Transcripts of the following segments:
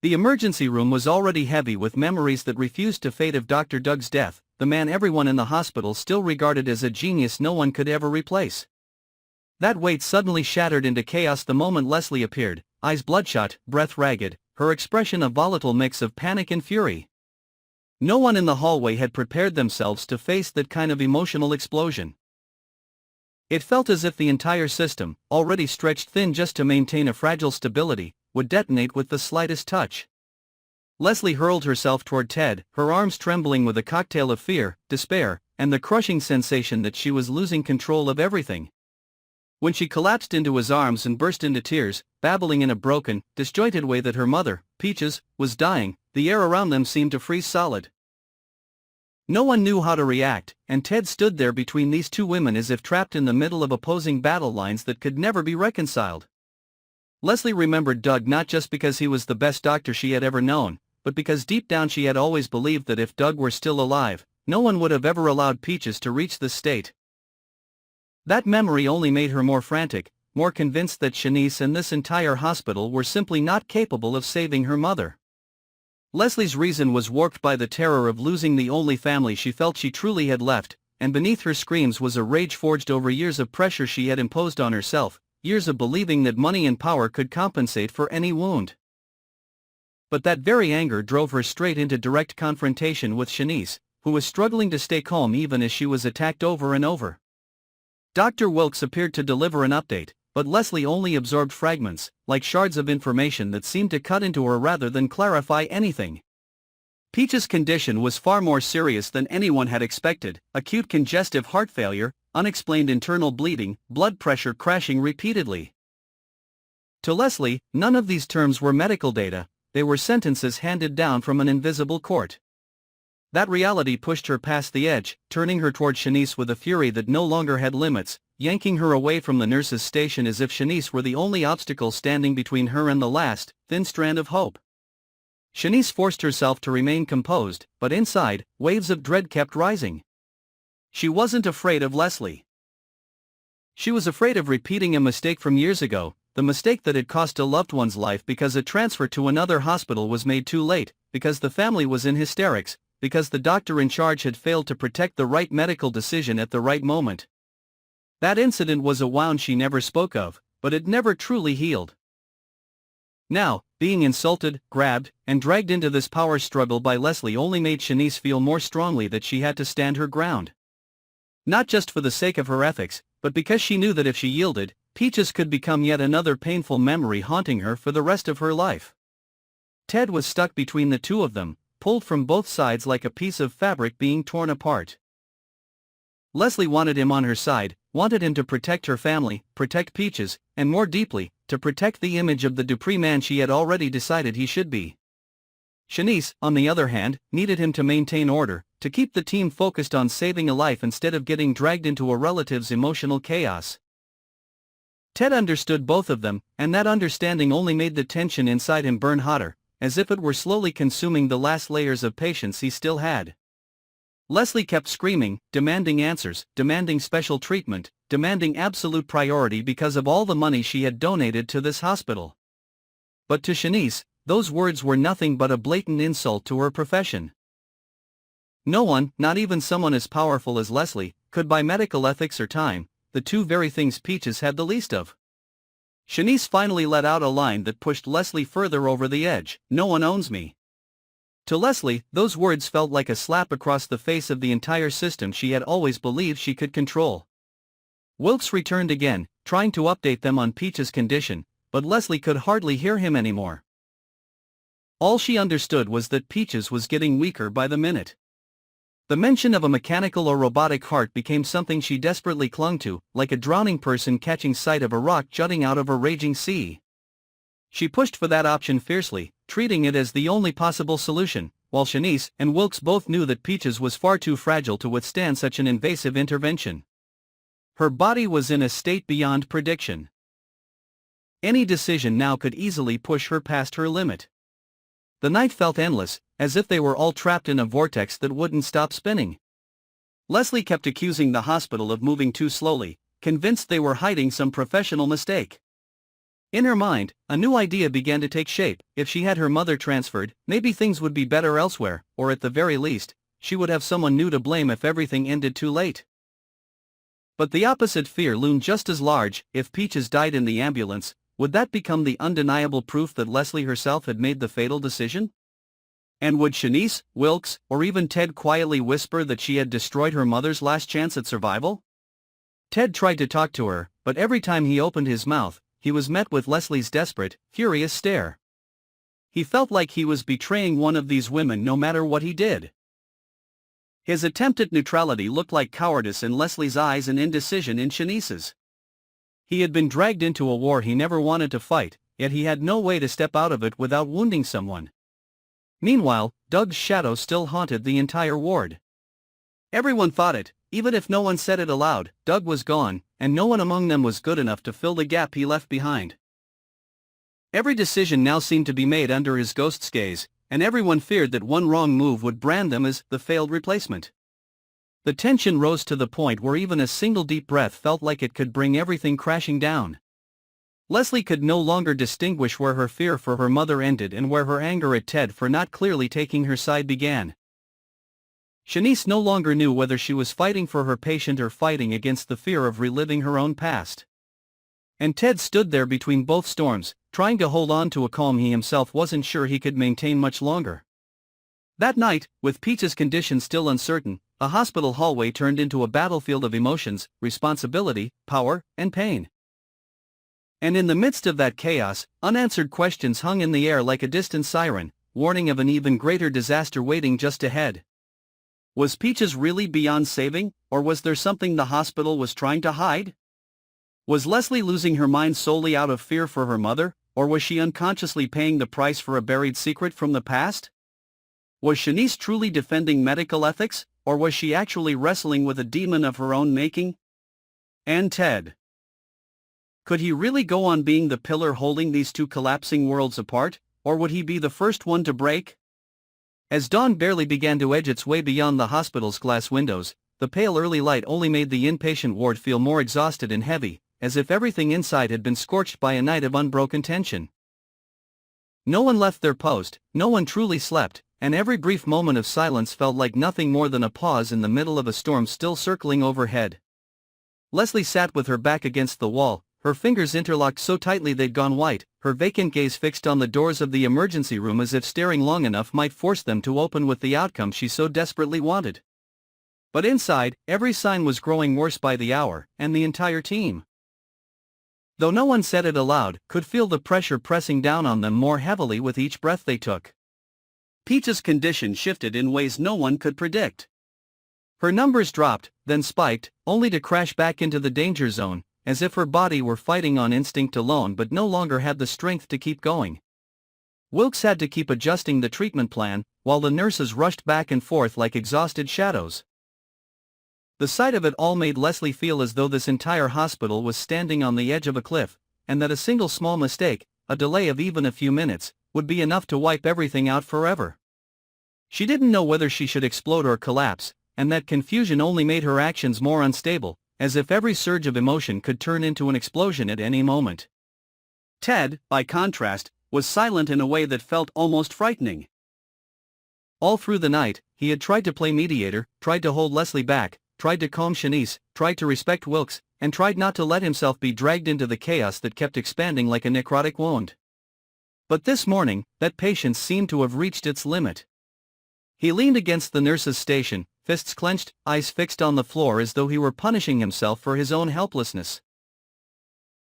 The emergency room was already heavy with memories that refused to fade of Dr. Doug's death, the man everyone in the hospital still regarded as a genius no one could ever replace. That weight suddenly shattered into chaos the moment Leslie appeared, eyes bloodshot, breath ragged, her expression a volatile mix of panic and fury. No one in the hallway had prepared themselves to face that kind of emotional explosion. It felt as if the entire system, already stretched thin just to maintain a fragile stability, would detonate with the slightest touch. Leslie hurled herself toward Ted, her arms trembling with a cocktail of fear, despair, and the crushing sensation that she was losing control of everything. When she collapsed into his arms and burst into tears, babbling in a broken, disjointed way that her mother, Peaches, was dying, the air around them seemed to freeze solid. No one knew how to react, and Ted stood there between these two women as if trapped in the middle of opposing battle lines that could never be reconciled. Leslie remembered Doug not just because he was the best doctor she had ever known, but because deep down she had always believed that if Doug were still alive, no one would have ever allowed Peaches to reach this state. That memory only made her more frantic, more convinced that Shanice and this entire hospital were simply not capable of saving her mother. Leslie's reason was warped by the terror of losing the only family she felt she truly had left, and beneath her screams was a rage forged over years of pressure she had imposed on herself, years of believing that money and power could compensate for any wound. But that very anger drove her straight into direct confrontation with Shanice, who was struggling to stay calm even as she was attacked over and over. Dr. Wilkes appeared to deliver an update, but Leslie only absorbed fragments, like shards of information that seemed to cut into her rather than clarify anything. Peaches' condition was far more serious than anyone had expected: acute congestive heart failure, unexplained internal bleeding, blood pressure crashing repeatedly. To Leslie, none of these terms were medical data, they were sentences handed down from an invisible court. That reality pushed her past the edge, turning her toward Shanice with a fury that no longer had limits, yanking her away from the nurse's station as if Shanice were the only obstacle standing between her and the last, thin strand of hope. Shanice forced herself to remain composed, but inside, waves of dread kept rising. She wasn't afraid of Leslie. She was afraid of repeating a mistake from years ago, the mistake that had cost a loved one's life because a transfer to another hospital was made too late, because the family was in hysterics, because the doctor in charge had failed to protect the right medical decision at the right moment. That incident was a wound she never spoke of, but it never truly healed. Now, being insulted, grabbed, and dragged into this power struggle by Leslie only made Shanice feel more strongly that she had to stand her ground. Not just for the sake of her ethics, but because she knew that if she yielded, Peaches could become yet another painful memory haunting her for the rest of her life. Ted was stuck between the two of them, pulled from both sides like a piece of fabric being torn apart. Leslie wanted him on her side, wanted him to protect her family, protect Peaches, and more deeply, to protect the image of the Dupree man she had already decided he should be. Shanice, on the other hand, needed him to maintain order, to keep the team focused on saving a life instead of getting dragged into a relative's emotional chaos. Ted understood both of them, and that understanding only made the tension inside him burn hotter, as if it were slowly consuming the last layers of patience he still had. Leslie kept screaming, demanding answers, demanding special treatment, demanding absolute priority because of all the money she had donated to this hospital. But to Shanice, those words were nothing but a blatant insult to her profession. No one, not even someone as powerful as Leslie, could buy medical ethics or time, the two very things Peaches had the least of. Shanice finally let out a line that pushed Leslie further over the edge: "No one owns me." To Leslie, those words felt like a slap across the face of the entire system she had always believed she could control. Wilkes returned again, trying to update them on Peaches' condition, but Leslie could hardly hear him anymore. All she understood was that Peaches was getting weaker by the minute. The mention of a mechanical or robotic heart became something she desperately clung to, like a drowning person catching sight of a rock jutting out of a raging sea. She pushed for that option fiercely, treating it as the only possible solution, while Shanice and Wilkes both knew that Peaches was far too fragile to withstand such an invasive intervention. Her body was in a state beyond prediction. Any decision now could easily push her past her limit. The night felt endless, as if they were all trapped in a vortex that wouldn't stop spinning. Leslie kept accusing the hospital of moving too slowly, convinced they were hiding some professional mistake. In her mind, a new idea began to take shape. If she had her mother transferred, maybe things would be better elsewhere, or at the very least, she would have someone new to blame if everything ended too late. But the opposite fear loomed just as large. If Peaches died in the ambulance, would that become the undeniable proof that Leslie herself had made the fatal decision? And would Shanice, Wilkes, or even Ted quietly whisper that she had destroyed her mother's last chance at survival? Ted tried to talk to her, but every time he opened his mouth, he was met with Leslie's desperate, furious stare. He felt like he was betraying one of these women no matter what he did. His attempt at neutrality looked like cowardice in Leslie's eyes and indecision in Shanice's. He had been dragged into a war he never wanted to fight, yet he had no way to step out of it without wounding someone. Meanwhile, Doug's shadow still haunted the entire ward. Everyone thought it, even if no one said it aloud. Doug was gone, and no one among them was good enough to fill the gap he left behind. Every decision now seemed to be made under his ghost's gaze, and everyone feared that one wrong move would brand them as the failed replacement. The tension rose to the point where even a single deep breath felt like it could bring everything crashing down. Leslie could no longer distinguish where her fear for her mother ended and where her anger at Ted for not clearly taking her side began. Shanice no longer knew whether she was fighting for her patient or fighting against the fear of reliving her own past. And Ted stood there between both storms, trying to hold on to a calm he himself wasn't sure he could maintain much longer. That night, with Peach's condition still uncertain, the hospital hallway turned into a battlefield of emotions, responsibility, power, and pain. And in the midst of that chaos, unanswered questions hung in the air like a distant siren, warning of an even greater disaster waiting just ahead. Was Peaches really beyond saving, or was there something the hospital was trying to hide? Was Leslie losing her mind solely out of fear for her mother, or was she unconsciously paying the price for a buried secret from the past? Was Shanice truly defending medical ethics, or was she actually wrestling with a demon of her own making? And Ted. Could he really go on being the pillar holding these two collapsing worlds apart, or would he be the first one to break? As dawn barely began to edge its way beyond the hospital's glass windows, the pale early light only made the inpatient ward feel more exhausted and heavy, as if everything inside had been scorched by a night of unbroken tension. No one left their post, no one truly slept, and every brief moment of silence felt like nothing more than a pause in the middle of a storm still circling overhead. Leslie sat with her back against the wall, her fingers interlocked so tightly they'd gone white, her vacant gaze fixed on the doors of the emergency room as if staring long enough might force them to open with the outcome she so desperately wanted. But inside, every sign was growing worse by the hour, and the entire team, though no one said it aloud, could feel the pressure pressing down on them more heavily with each breath they took. Peach's condition shifted in ways no one could predict. Her numbers dropped, then spiked, only to crash back into the danger zone, as if her body were fighting on instinct alone but no longer had the strength to keep going. Wilkes had to keep adjusting the treatment plan, while the nurses rushed back and forth like exhausted shadows. The sight of it all made Leslie feel as though this entire hospital was standing on the edge of a cliff, and that a single small mistake, a delay of even a few minutes, would be enough to wipe everything out forever. She didn't know whether she should explode or collapse, and that confusion only made her actions more unstable, as if every surge of emotion could turn into an explosion at any moment. Ted, by contrast, was silent in a way that felt almost frightening. All through the night, he had tried to play mediator, tried to hold Leslie back, tried to calm Shanice, tried to respect Wilkes, and tried not to let himself be dragged into the chaos that kept expanding like a necrotic wound. But this morning, that patience seemed to have reached its limit. He leaned against the nurse's station, fists clenched, eyes fixed on the floor as though he were punishing himself for his own helplessness.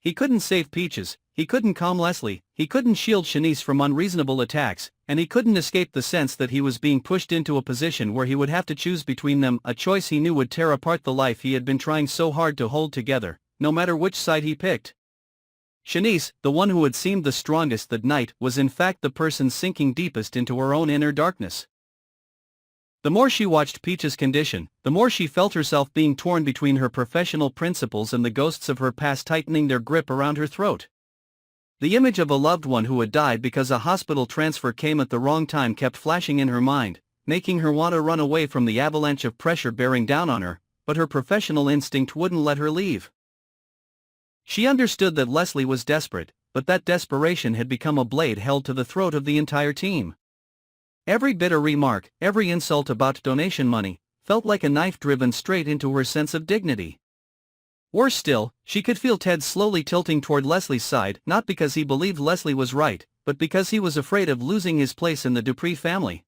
He couldn't save Peaches, he couldn't calm Leslie, he couldn't shield Shanice from unreasonable attacks, and he couldn't escape the sense that he was being pushed into a position where he would have to choose between them, a choice he knew would tear apart the life he had been trying so hard to hold together, no matter which side he picked. Shanice, the one who had seemed the strongest that night, was in fact the person sinking deepest into her own inner darkness. The more she watched Peach's condition, the more she felt herself being torn between her professional principles and the ghosts of her past tightening their grip around her throat. The image of a loved one who had died because a hospital transfer came at the wrong time kept flashing in her mind, making her want to run away from the avalanche of pressure bearing down on her, but her professional instinct wouldn't let her leave. She understood that Leslie was desperate, but that desperation had become a blade held to the throat of the entire team. Every bitter remark, every insult about donation money, felt like a knife driven straight into her sense of dignity. Worse still, she could feel Ted slowly tilting toward Leslie's side, not because he believed Leslie was right, but because he was afraid of losing his place in the Dupree family.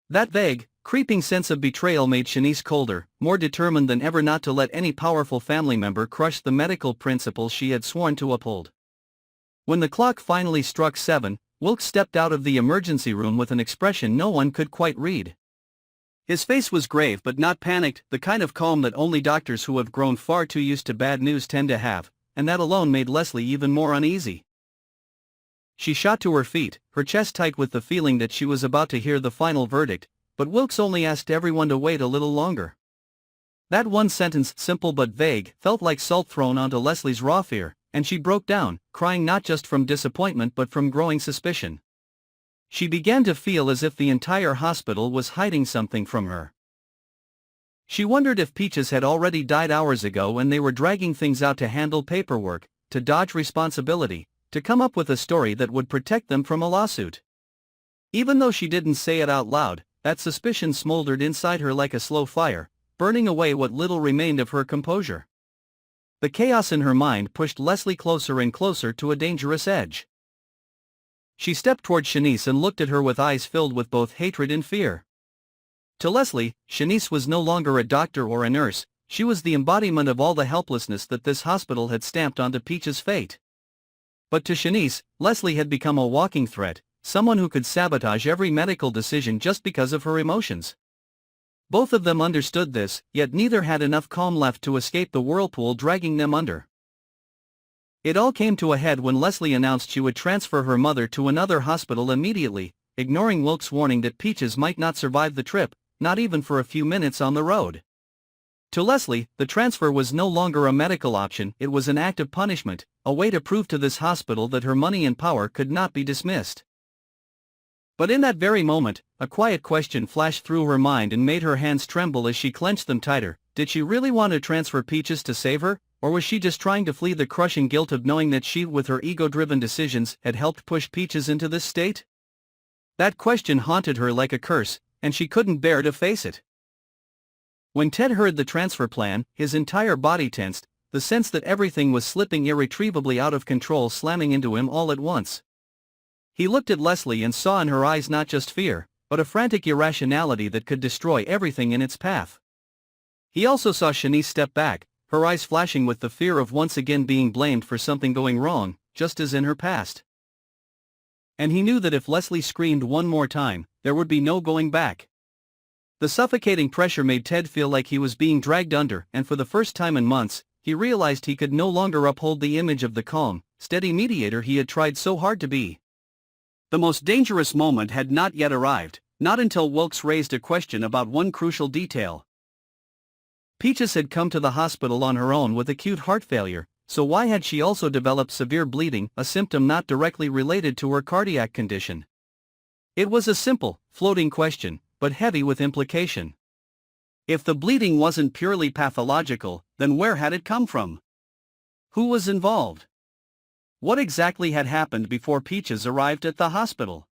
That vague, creeping sense of betrayal made Shanice colder, more determined than ever not to let any powerful family member crush the medical principles she had sworn to uphold. When the clock finally struck 7, Wilkes stepped out of the emergency room with an expression no one could quite read. His face was grave but not panicked, the kind of calm that only doctors who have grown far too used to bad news tend to have, and that alone made Leslie even more uneasy. She shot to her feet, her chest tight with the feeling that she was about to hear the final verdict, but Wilkes only asked everyone to wait a little longer. That one sentence, simple but vague, felt like salt thrown onto Leslie's raw fear, and she broke down, crying not just from disappointment but from growing suspicion. She began to feel as if the entire hospital was hiding something from her. She wondered if Peaches had already died hours ago and they were dragging things out to handle paperwork, to dodge responsibility, to come up with a story that would protect them from a lawsuit. Even though she didn't say it out loud, that suspicion smoldered inside her like a slow fire, burning away what little remained of her composure. The chaos in her mind pushed Leslie closer and closer to a dangerous edge. She stepped toward Shanice and looked at her with eyes filled with both hatred and fear. To Leslie, Shanice was no longer a doctor or a nurse, she was the embodiment of all the helplessness that this hospital had stamped onto Peach's fate. But to Shanice, Leslie had become a walking threat, someone who could sabotage every medical decision just because of her emotions. Both of them understood this, yet neither had enough calm left to escape the whirlpool dragging them under. It all came to a head when Leslie announced she would transfer her mother to another hospital immediately, ignoring Wilkes' warning that Peaches might not survive the trip, not even for a few minutes on the road. To Leslie, the transfer was no longer a medical option, it was an act of punishment, a way to prove to this hospital that her money and power could not be dismissed. But in that very moment, a quiet question flashed through her mind and made her hands tremble as she clenched them tighter. Did she really want to transfer Peaches to save her, or was she just trying to flee the crushing guilt of knowing that she, with her ego-driven decisions, had helped push Peaches into this state? That question haunted her like a curse, and she couldn't bear to face it. When Ted heard the transfer plan, his entire body tensed, the sense that everything was slipping irretrievably out of control slamming into him all at once. He looked at Leslie and saw in her eyes not just fear, but a frantic irrationality that could destroy everything in its path. He also saw Shanice step back, her eyes flashing with the fear of once again being blamed for something going wrong, just as in her past. And he knew that if Leslie screamed one more time, there would be no going back. The suffocating pressure made Ted feel like he was being dragged under, and for the first time in months, he realized he could no longer uphold the image of the calm, steady mediator he had tried so hard to be. The most dangerous moment had not yet arrived, not until Wilkes raised a question about one crucial detail. Peaches had come to the hospital on her own with acute heart failure, so why had she also developed severe bleeding, a symptom not directly related to her cardiac condition? It was a simple, floating question, but heavy with implication. If the bleeding wasn't purely pathological, then where had it come from? Who was involved? What exactly had happened before Peaches arrived at the hospital?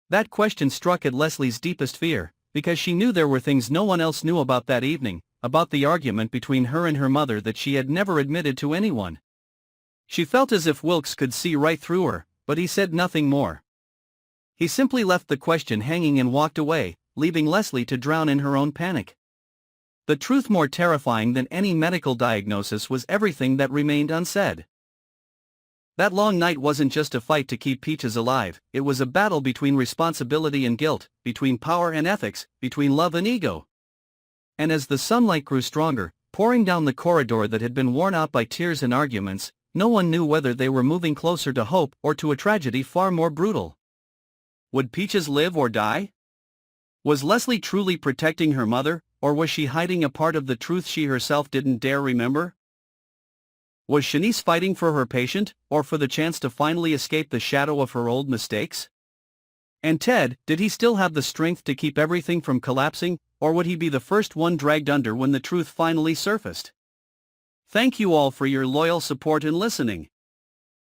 That question struck at Leslie's deepest fear, because she knew there were things no one else knew about that evening, about the argument between her and her mother that she had never admitted to anyone. She felt as if Wilkes could see right through her, but he said nothing more. He simply left the question hanging and walked away, leaving Leslie to drown in her own panic. The truth more terrifying than any medical diagnosis was everything that remained unsaid. That long night wasn't just a fight to keep Peaches alive, it was a battle between responsibility and guilt, between power and ethics, between love and ego. And as the sunlight grew stronger, pouring down the corridor that had been worn out by tears and arguments, no one knew whether they were moving closer to hope or to a tragedy far more brutal. Would Peaches live or die? Was Leslie truly protecting her mother, or was she hiding a part of the truth she herself didn't dare remember? Was Shanice fighting for her patient, or for the chance to finally escape the shadow of her old mistakes? And Ted, did he still have the strength to keep everything from collapsing, or would he be the first one dragged under when the truth finally surfaced? Thank you all for your loyal support and listening.